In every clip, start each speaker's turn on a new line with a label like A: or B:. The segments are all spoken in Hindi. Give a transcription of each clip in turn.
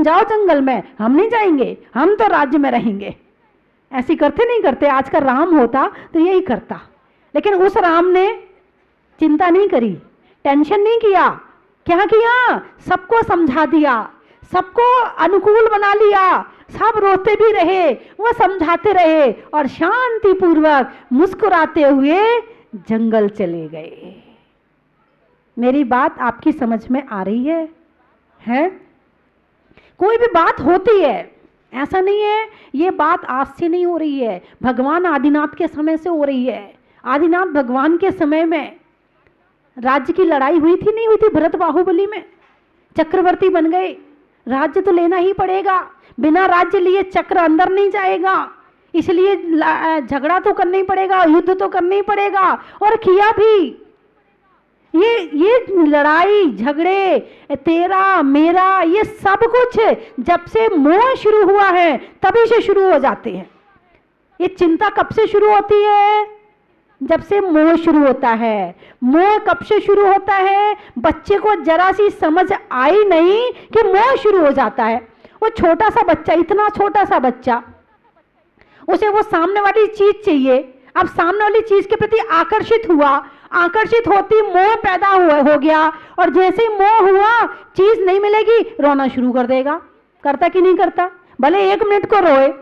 A: जाओ जंगल में, हम नहीं जाएंगे, हम तो राज्य में रहेंगे। ऐसी करते नहीं करते? आज का राम होता तो यही करता। लेकिन उस राम ने चिंता नहीं करी, टेंशन नहीं किया। क्या किया? सबको समझा दिया, सबको अनुकूल बना लिया, सब रोते भी रहे, वो समझाते रहे और शांतिपूर्वक मुस्कुराते हुए जंगल चले गए। मेरी बात आपकी समझ में आ रही है? हैं? कोई भी बात होती है, ऐसा नहीं है ये बात आज से नहीं हो रही है, भगवान आदिनाथ के समय से हो रही है। आदिनाथ भगवान के समय में राज्य की लड़ाई हुई थी, नहीं हुई थी? भरत बाहुबली में चक्रवर्ती बन गए, राज्य तो लेना ही पड़ेगा, बिना राज्य लिए चक्र अंदर नहीं जाएगा, इसलिए झगड़ा तो करना ही पड़ेगा, युद्ध तो करना ही पड़ेगा। और किया भी। ये लड़ाई झगड़े, तेरा मेरा, ये सब कुछ जब से मोह शुरू हुआ है तभी से शुरू हो जाते हैं। ये चिंता कब से शुरू होती है? जब से मोह शुरू होता है। मोह कब से शुरू होता है? बच्चे को जरा सी समझ आई नहीं कि मोह शुरू हो जाता है। वो छोटा सा बच्चा, इतना छोटा सा बच्चा, उसे वो सामने वाली चीज चाहिए। अब सामने वाली चीज के प्रति आकर्षित हुआ, आकर्षित होती मोह पैदा हो गया, और जैसे ही मोह हुआ चीज नहीं मिलेगी रोना शुरू कर देगा। करता कि नहीं करता? भले 1 मिनट को रोए,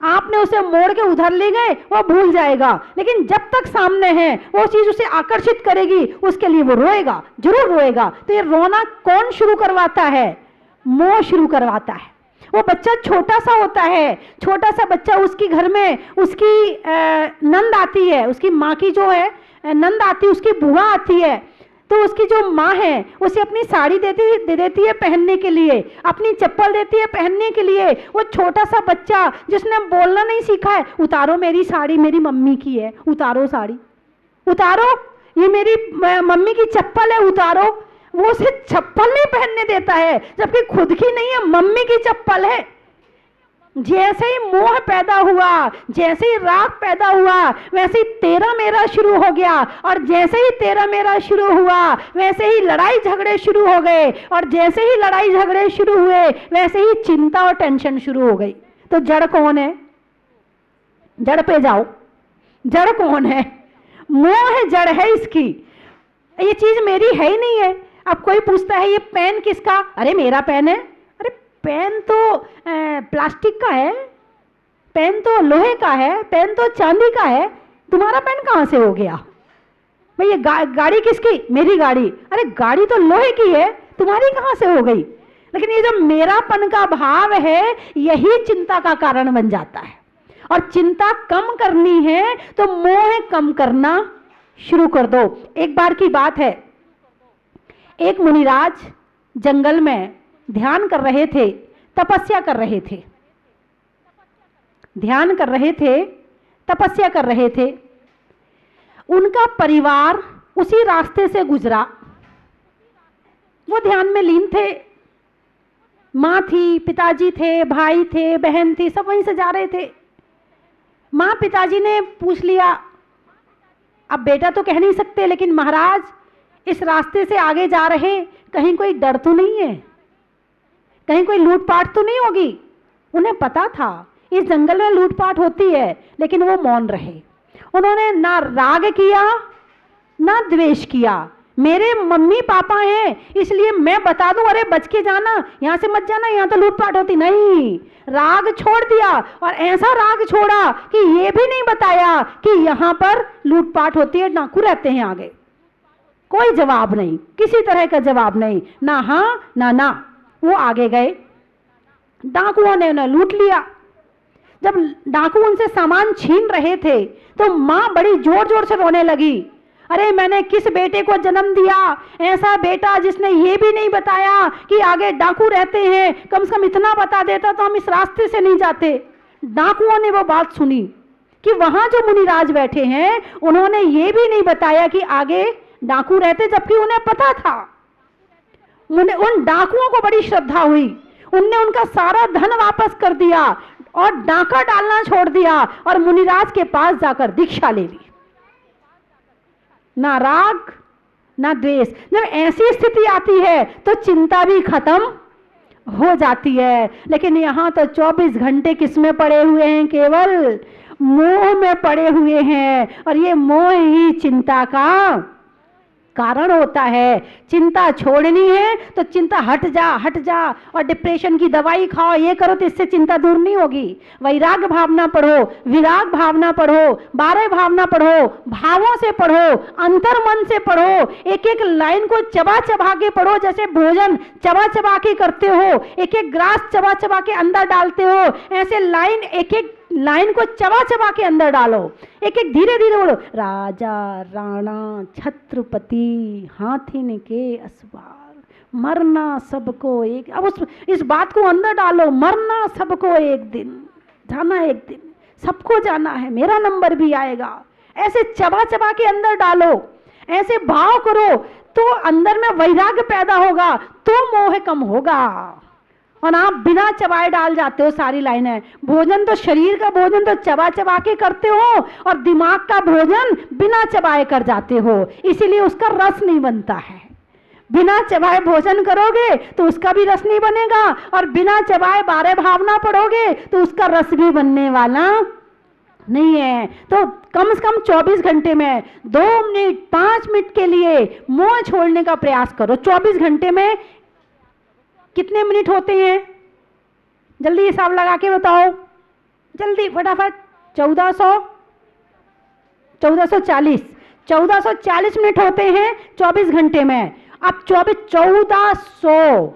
A: आपने उसे मोड़ के उधर ले गए वो भूल जाएगा, लेकिन जब तक सामने है वो चीज उसे आकर्षित करेगी, उसके लिए वो रोएगा, जरूर रोएगा। तो ये रोना कौन शुरू करवाता है? मोह शुरू करवाता है। वो बच्चा छोटा सा होता है, छोटा सा बच्चा, उसकी घर में उसकी नंद आती है, उसकी माँ की जो है नंद आती है, उसकी बुआ आती है, तो उसकी जो माँ है उसे अपनी साड़ी दे देती है पहनने के लिए, अपनी चप्पल देती है पहनने के लिए। वो छोटा सा बच्चा जिसने बोलना नहीं सीखा है, उतारो मेरी साड़ी, मेरी मम्मी की है, उतारो साड़ी, उतारो, ये मेरी मम्मी की चप्पल है, उतारो। वो उसे चप्पल नहीं पहनने देता है, जबकि खुद की नहीं है, मम्मी की चप्पल है। जैसे ही मोह पैदा हुआ, जैसे ही राग पैदा हुआ, वैसे ही तेरा मेरा शुरू हो गया, और जैसे ही तेरा मेरा शुरू हुआ वैसे ही लड़ाई झगड़े शुरू हो गए, और जैसे ही लड़ाई झगड़े शुरू हुए वैसे ही चिंता और टेंशन शुरू हो गई। तो जड़ कौन है? जड़ पे जाओ, जड़ कौन है? मोह जड़ है इसकी। ये चीज मेरी है ही नहीं है। अब कोई पूछता है ये पेन किसका? अरे मेरा पेन है। अरे पेन तो प्लास्टिक का है, पेन तो लोहे का है, पेन तो चांदी का है, तुम्हारा पेन कहाँ से हो गया? भाई ये गाड़ी किसकी? मेरी गाड़ी। अरे गाड़ी तो लोहे की है, तुम्हारी कहाँ से हो गई? लेकिन ये जो मेरापन का भाव है यही चिंता का कारण बन जाता है। और चिंता कम करनी है तो मोह कम करना शुरू कर दो। एक बार की बात है, एक मुनिराज जंगल में ध्यान कर रहे थे, तपस्या कर रहे थे, ध्यान कर रहे थे, तपस्या कर रहे थे। उनका परिवार उसी रास्ते से गुजरा, वो ध्यान में लीन थे। माँ थी, पिताजी थे, भाई थे, बहन थी, सब वहीं से जा रहे थे। माँ पिताजी ने पूछ लिया, अब बेटा तो कह नहीं सकते, लेकिन महाराज इस रास्ते से आगे जा रहे, कहीं कोई डर तो नहीं है, कहीं कोई लूटपाट तो नहीं होगी? उन्हें पता था इस जंगल में लूटपाट होती है, लेकिन वो मौन रहे। उन्होंने ना राग किया ना द्वेष किया। मेरे मम्मी पापा हैं इसलिए मैं बता दूं, अरे बच के जाना, यहां से मत जाना, यहां तो लूटपाट होती नहीं। राग छोड़ दिया, और ऐसा राग छोड़ा कि ये भी नहीं बताया कि यहां पर लूटपाट होती है, डाकू रहते हैं आगे। कोई जवाब नहीं, किसी तरह का जवाब नहीं, ना हाँ ना ना। वो आगे गए, डाकुओं ने उन्हें लूट लिया। जब डाकू उनसे सामान छीन रहे थे तो माँ बड़ी जोर जोर से रोने लगी, अरे मैंने किस बेटे को जन्म दिया, ऐसा बेटा जिसने ये भी नहीं बताया कि आगे डाकू रहते हैं, कम से कम इतना बता देता तो हम इस रास्ते से नहीं जाते। डाकुओं ने वो बात सुनी कि वहां जो मुनिराज बैठे हैं उन्होंने ये भी नहीं बताया कि आगे डाकू रहते, जबकि उन्हें पता था। उन डाकुओं को बड़ी श्रद्धा हुई, उनने उनका सारा धन वापस कर दिया और डाका डालना छोड़ दिया और मुनिराज के पास जाकर दीक्षा ले ली। ना राग ना द्वेष। जब ऐसी स्थिति आती है तो चिंता भी खत्म हो जाती है। लेकिन यहाँ तो 24 घंटे किस में पड़े हुए हैं? केवल मोह में पड़े हुए हैं। और ये मोह ही चिंता का कारण होता है। चिंता छोड़नी है तो चिंता हट जा और डिप्रेशन की दवाई खाओ, ये करो, तो इससे चिंता दूर नहीं होगी। वैराग्य भावना पढ़ो, विराग भावना पढ़ो, 12 भावना पढ़ो, भावों से पढ़ो, अंतर मन से पढ़ो, एक एक लाइन को चबा चबा के पढ़ो। जैसे भोजन चबा चबा के करते हो, एक एक ग्रास चबा चबा के अंदर डालते हो, ऐसे लाइन एक एक लाइन को चबा चबा के अंदर डालो, एक एक धीरे धीरे बोलो। राजा राणा छत्रपति हाथिन के असवार, मरना सबको एक। अब इस बात को अंदर डालो, मरना सबको एक दिन, जाना एक दिन, सबको जाना है, मेरा नंबर भी आएगा। ऐसे चबा चबा के अंदर डालो, ऐसे भाव करो तो अंदर में वैराग्य पैदा होगा, तो मोह कम होगा। और आप बिना चबाए डाल जाते हो सारी लाइनें। भोजन तो शरीर का भोजन तो चबा चबा के करते हो, और दिमाग का भोजन बिना चबाए कर जाते हो, इसीलिए उसका रस नहीं बनता है। बिना चबाए भोजन करोगे तो उसका भी रस नहीं बनेगा, और बिना चबाए 12 भावना पढ़ोगे तो उसका रस भी बनने वाला नहीं है। तो कम से कम 24 घंटे में 2 मिनट 5 मिनट के लिए मोह छोड़ने का प्रयास करो। 24 घंटे में कितने मिनट होते हैं? जल्दी हिसाब लगा के बताओ, जल्दी फटाफट। 1440 मिनट होते हैं 24 घंटे में। अब 1400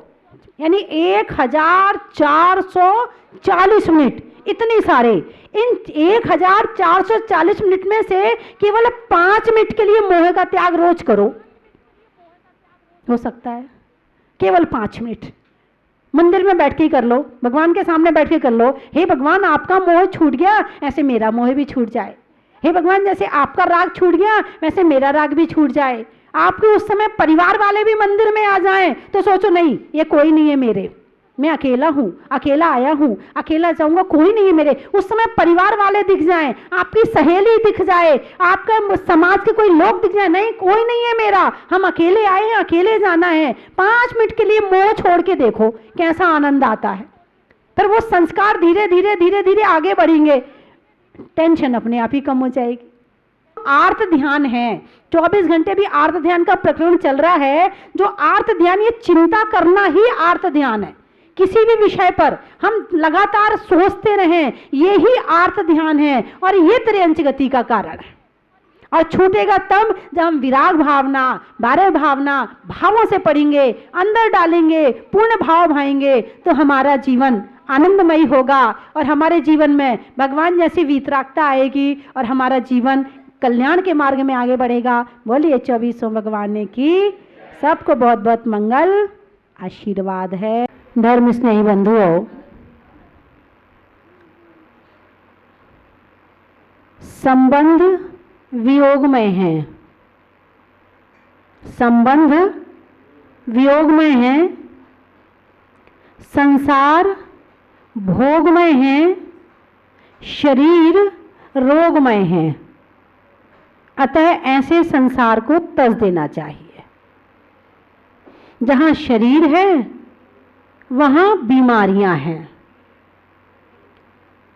A: यानी 1440 मिनट, इतनी सारे। इन 1440 मिनट में से केवल 5 मिनट के लिए मोह का त्याग रोज करो। हो सकता है केवल 5 मिनट मंदिर में बैठ के कर लो, भगवान के सामने बैठ के कर लो। हे भगवान, आपका मोह छूट गया, ऐसे मेरा मोह भी छूट जाए। हे भगवान, जैसे आपका राग छूट गया वैसे मेरा राग भी छूट जाए। आपके उस समय परिवार वाले भी मंदिर में आ जाएं तो सोचो नहीं, ये कोई नहीं है मेरे, मैं अकेला हूँ, अकेला आया हूँ, अकेला जाऊंगा, कोई नहीं है मेरे। उस समय परिवार वाले दिख जाएं, आपकी सहेली दिख जाए, आपका समाज के कोई लोग दिख जाए, नहीं कोई नहीं है मेरा, हम अकेले आए हैं, अकेले जाना है। 5 मिनट के लिए मोह छोड़ के देखो कैसा आनंद आता है। फिर वो संस्कार धीरे धीरे धीरे धीरे आगे बढ़ेंगे, टेंशन अपने आप ही कम हो जाएगी। आर्त ध्यान है, 24 घंटे भी आर्त ध्यान का प्रकरण चल रहा है। जो आर्त ध्यान, ये चिंता करना ही आर्त ध्यान है। किसी भी विषय पर हम लगातार सोचते रहें, ये ही आर्त ध्यान है, और ये त्रयंच गति का कारण है। और छूटेगा तब जब हम विराग भावना, 12 भावना भावों से पढ़ेंगे, अंदर डालेंगे, पूर्ण भाव भाएंगे, तो हमारा जीवन आनंदमयी होगा, और हमारे जीवन में भगवान जैसी वीतरागता आएगी, और हमारा जीवन कल्याण के मार्ग में आगे बढ़ेगा। बोलिए 24वें भगवान की सबको बहुत बहुत मंगल आशीर्वाद है। धर्म स्नेही बंधुओं, संबंध वियोगमय है, संबंध वियोगमय है, संसार भोगमय है, शरीर रोगमय है। अतः ऐसे संसार को तज देना चाहिए। जहां शरीर है वहां बीमारियां हैं।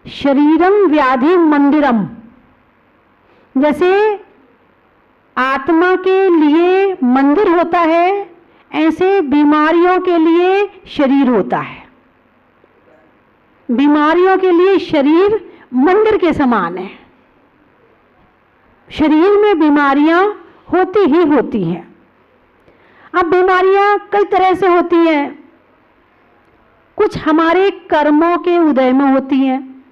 A: शरीरम व्याधि मंदिरम, जैसे आत्मा के लिए मंदिर होता है, ऐसे बीमारियों के लिए शरीर होता है। बीमारियों के लिए शरीर मंदिर के समान है। शरीर में बीमारियां होती ही होती हैं। अब बीमारियां कई तरह से होती हैं। कुछ हमारे कर्मों के उदय में होती हैं,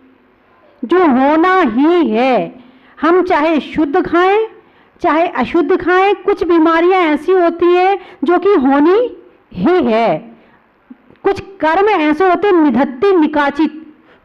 A: जो होना ही है। हम चाहे शुद्ध खाएं चाहे अशुद्ध खाएं, कुछ बीमारियां ऐसी होती हैं जो कि होनी ही है। कुछ कर्म ऐसे होते निधत्ते निकाचित,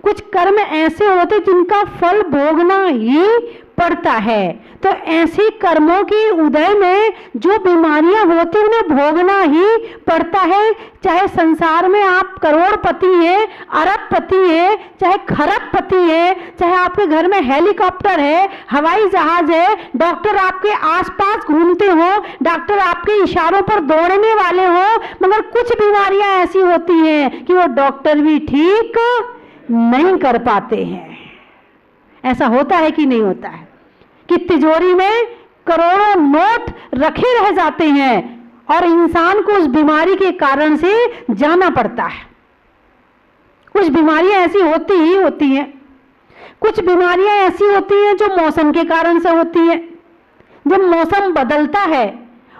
A: कुछ कर्म ऐसे होते जिनका फल भोगना ही पड़ता है। तो ऐसे कर्मों के उदय में जो बीमारियां होती उन्हें भोगना ही पड़ता है। चाहे संसार में आप करोड़पति हैं, अरबपति हैं, चाहे खरबपति हैं, चाहे आपके घर में हेलीकॉप्टर है, हवाई जहाज है, डॉक्टर आपके आसपास घूमते हो, डॉक्टर आपके इशारों पर दौड़ने वाले हो, मगर कुछ बीमारियां ऐसी होती हैं कि वो डॉक्टर भी ठीक नहीं कर पाते हैं। ऐसा होता है कि नहीं होता है कि तिजोरी में करोड़ों नोट रखे रह जाते हैं और इंसान को उस बीमारी के कारण से जाना पड़ता है। कुछ बीमारियां ऐसी होती ही होती हैं। कुछ बीमारियां ऐसी होती हैं जो मौसम के कारण से होती हैं। जब मौसम बदलता है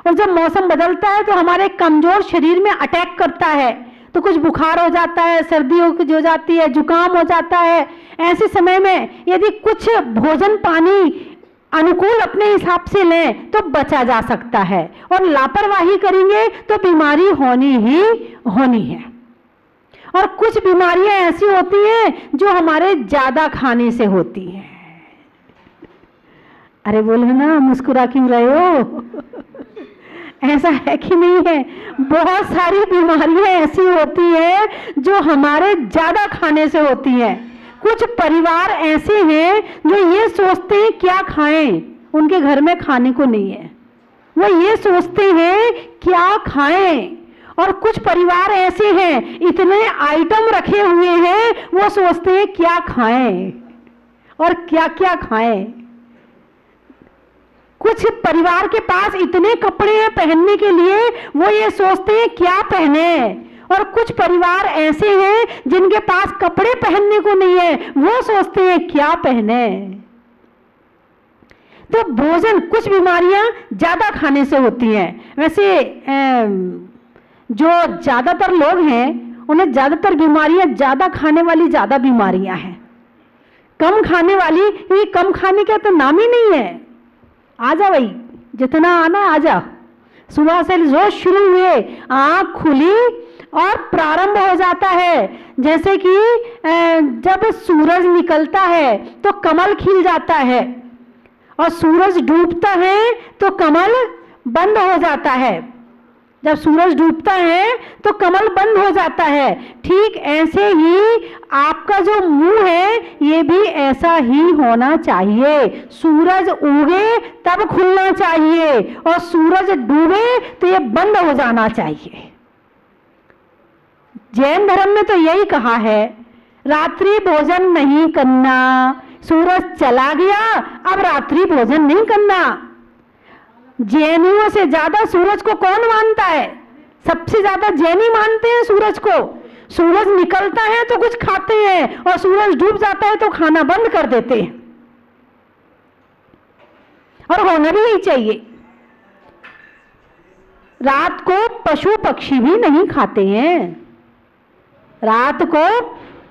A: और जब मौसम बदलता है तो हमारे कमजोर शरीर में अटैक करता है, तो कुछ बुखार हो जाता है, सर्दी हो जाती है, जुकाम हो जाता है। ऐसे समय में यदि कुछ भोजन पानी अनुकूल अपने हिसाब से लें तो बचा जा सकता है, और लापरवाही करेंगे तो बीमारी होनी ही होनी है। और कुछ बीमारियां ऐसी होती हैं जो हमारे ज्यादा खाने से होती हैं। अरे बोलो ना, मुस्कुरा क्यों रहे हो? ऐसा है कि नहीं है? बहुत सारी बीमारियां ऐसी होती है जो हमारे ज्यादा खाने से होती हैं। कुछ परिवार ऐसे हैं जो ये सोचते हैं क्या खाएं, उनके घर में खाने को नहीं है, वो ये सोचते हैं क्या खाएं। और कुछ परिवार ऐसे हैं इतने आइटम रखे हुए हैं, वो सोचते हैं क्या खाएं और क्या क्या खाएं। कुछ परिवार के पास इतने कपड़े हैं पहनने के लिए, वो ये सोचते हैं क्या पहने। और कुछ परिवार ऐसे हैं जिनके पास कपड़े पहनने को नहीं है, वो सोचते हैं क्या पहने। तो भोजन, कुछ बीमारियां ज्यादा खाने से होती हैं। वैसे जो ज्यादातर लोग हैं उन्हें ज्यादातर बीमारियां ज्यादा खाने वाली ज्यादा बीमारियां हैं। कम खाने वाली, ये कम खाने का तो नाम ही नहीं है। आजा भाई, जितना आना आजा। सुबह से जो शुरू हुए, आंख खुली और प्रारंभ हो जाता है। जैसे कि जब सूरज निकलता है तो कमल खिल जाता है, और सूरज डूबता है तो कमल बंद हो जाता है। जब सूरज डूबता है तो कमल बंद हो जाता है। ठीक ऐसे ही आपका जो मुंह है ये भी ऐसा ही होना चाहिए। सूरज उगे तब खुलना चाहिए, और सूरज डूबे तो ये बंद हो जाना चाहिए। जैन धर्म में तो यही कहा है, रात्रि भोजन नहीं करना। सूरज चला गया, अब रात्रि भोजन नहीं करना। जैनियों से ज्यादा सूरज को कौन मानता है? सबसे ज्यादा जैनी मानते हैं सूरज को। सूरज निकलता है तो कुछ खाते हैं, और सूरज डूब जाता है तो खाना बंद कर देते हैं। और होना भी नहीं चाहिए। रात को पशु पक्षी भी नहीं खाते हैं। रात को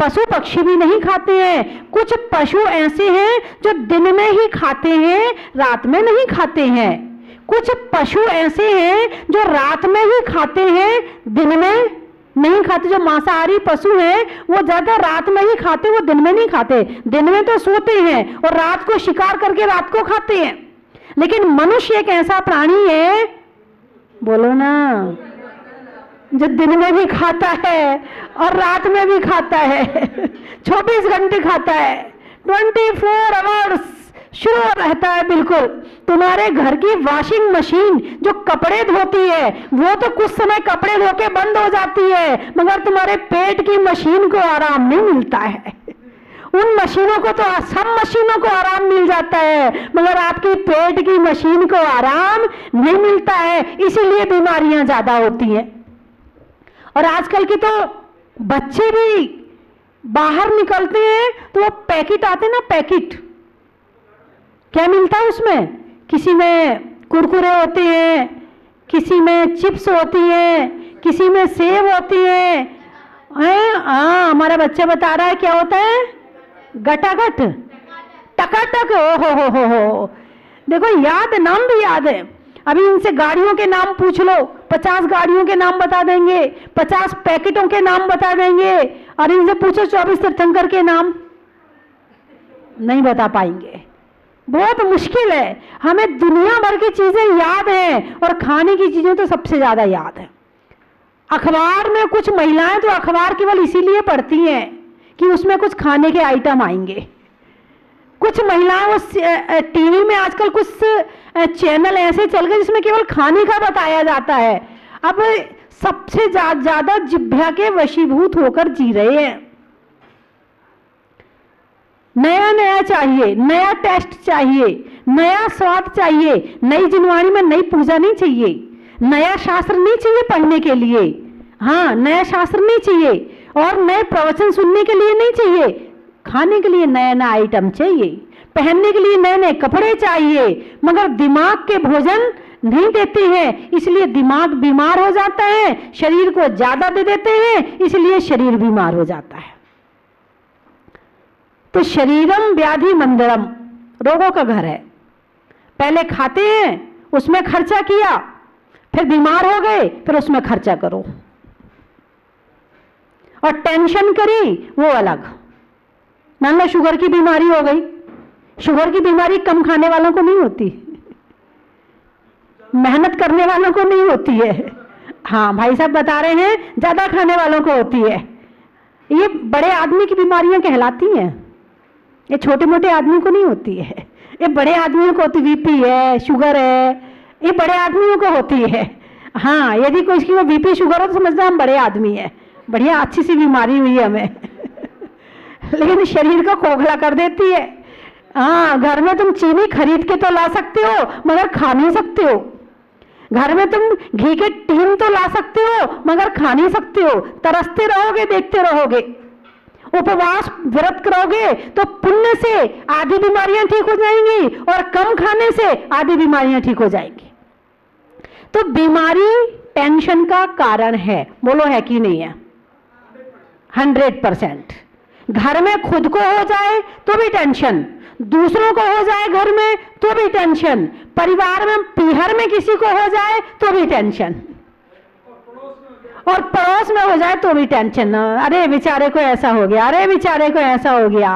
A: पशु पक्षी भी नहीं खाते हैं। कुछ पशु ऐसे हैं जो दिन में ही खाते हैं, रात में नहीं खाते हैं। कुछ पशु ऐसे हैं जो रात में ही खाते हैं, दिन में नहीं खाते। जो मांसाहारी पशु हैं वो ज्यादा रात में ही खाते, वो दिन में नहीं खाते। दिन में तो सोते हैं और रात को शिकार करके रात को खाते हैं। लेकिन मनुष्य एक ऐसा प्राणी है, बोलो ना, जो दिन में भी खाता है और रात में भी खाता है। 24 घंटे खाता है, 24 आवर्स शुरू रहता है। बिल्कुल तुम्हारे घर की वॉशिंग मशीन जो कपड़े धोती है वो तो कुछ समय कपड़े धो के बंद हो जाती है, मगर तुम्हारे पेट की मशीन को आराम नहीं मिलता है। उन मशीनों को तो, सब मशीनों को आराम मिल जाता है, मगर आपकी पेट की मशीन को आराम नहीं मिलता है। इसीलिए बीमारियां ज्यादा होती हैं। और आजकल के तो बच्चे भी बाहर निकलते हैं तो वो पैकेट आते हैं ना, पैकेट क्या मिलता है उसमें? किसी में कुरकुरे होते हैं, किसी में चिप्स होती है, किसी में सेब होती है। हाँ, हमारा बच्चा बता रहा है क्या होता है? गटागट, टकाटक। हो देखो, याद, नाम भी याद है। अभी इनसे गाड़ियों के नाम पूछ लो, 50 गाड़ियों के नाम बता देंगे, 50 पैकेटों के नाम बता देंगे। और इनसे पूछो 24 तीर्थंकर के नाम, नहीं बता पाएंगे। बहुत मुश्किल है। हमें दुनिया भर की चीजें याद हैं और खाने की चीजें तो सबसे ज्यादा याद है। अखबार में कुछ महिलाएं तो अखबार केवल इसीलिए पढ़ती हैं कि उसमें कुछ खाने के आइटम आएंगे। कुछ महिलाएं उस टीवी में आजकल कुछ चैनल ऐसे चल गए जिसमें केवल खाने का बताया जाता है। अब सबसे ज्यादा जिह्वा के वशीभूत होकर जी रहे हैं। नया नया चाहिए, नया टेस्ट चाहिए, नया स्वाद चाहिए। नई जिनवाणी में नई पूजा नहीं चाहिए, नया शास्त्र नहीं चाहिए पढ़ने के लिए। हाँ, नया शास्त्र नहीं चाहिए और नए प्रवचन सुनने के लिए नहीं चाहिए। खाने के लिए नया नया आइटम चाहिए, पहनने के लिए नए नए कपड़े चाहिए। मगर दिमाग के भोजन नहीं देते हैं, इसलिए दिमाग बीमार हो जाता है। शरीर को ज्यादा दे देते हैं, इसलिए शरीर बीमार हो जाता है। तो शरीरम व्याधि मंदिरम, रोगों का घर है। पहले खाते हैं, उसमें खर्चा किया, फिर बीमार हो गए, फिर उसमें खर्चा करो और टेंशन करी, वो अलग। मान लो शुगर की बीमारी हो गई। शुगर की बीमारी कम खाने वालों को नहीं होती, मेहनत करने वालों को नहीं होती है। हाँ, भाई साहब बता रहे हैं, ज्यादा खाने वालों को होती है। ये बड़े आदमी की बीमारियां कहलाती हैं, ये छोटे मोटे आदमी को नहीं होती है। ये बड़े आदमियों को होती, बीपी है, शुगर है, ये बड़े आदमियों को होती है। हाँ, यदि कोई की वो बीपी शुगर हो तो समझना हम बड़े आदमी है, बढ़िया अच्छी सी बीमारी हुई है हमें। लेकिन शरीर को खोखला कर देती है। हाँ, घर में तुम चीनी खरीद के तो ला सकते हो मगर खा नहीं सकते हो। घर में तुम घी के टीन तो ला सकते हो मगर खा नहीं सकते हो। तरसते रहोगे, देखते रहोगे। उपवास व्रत करोगे तो पुण्य से आधी बीमारियां ठीक हो जाएंगी और कम खाने से आधी बीमारियां ठीक हो जाएंगी। तो बीमारी टेंशन का कारण है, बोलो है कि नहीं है? 100%। घर में खुद को हो जाए तो भी टेंशन, दूसरों को हो जाए घर में तो भी टेंशन, परिवार में पीहर में किसी को हो जाए तो भी टेंशन, और पड़ोस में हो जाए तो भी टेंशन। अरे बेचारे को ऐसा हो गया, अरे बेचारे को ऐसा हो गया।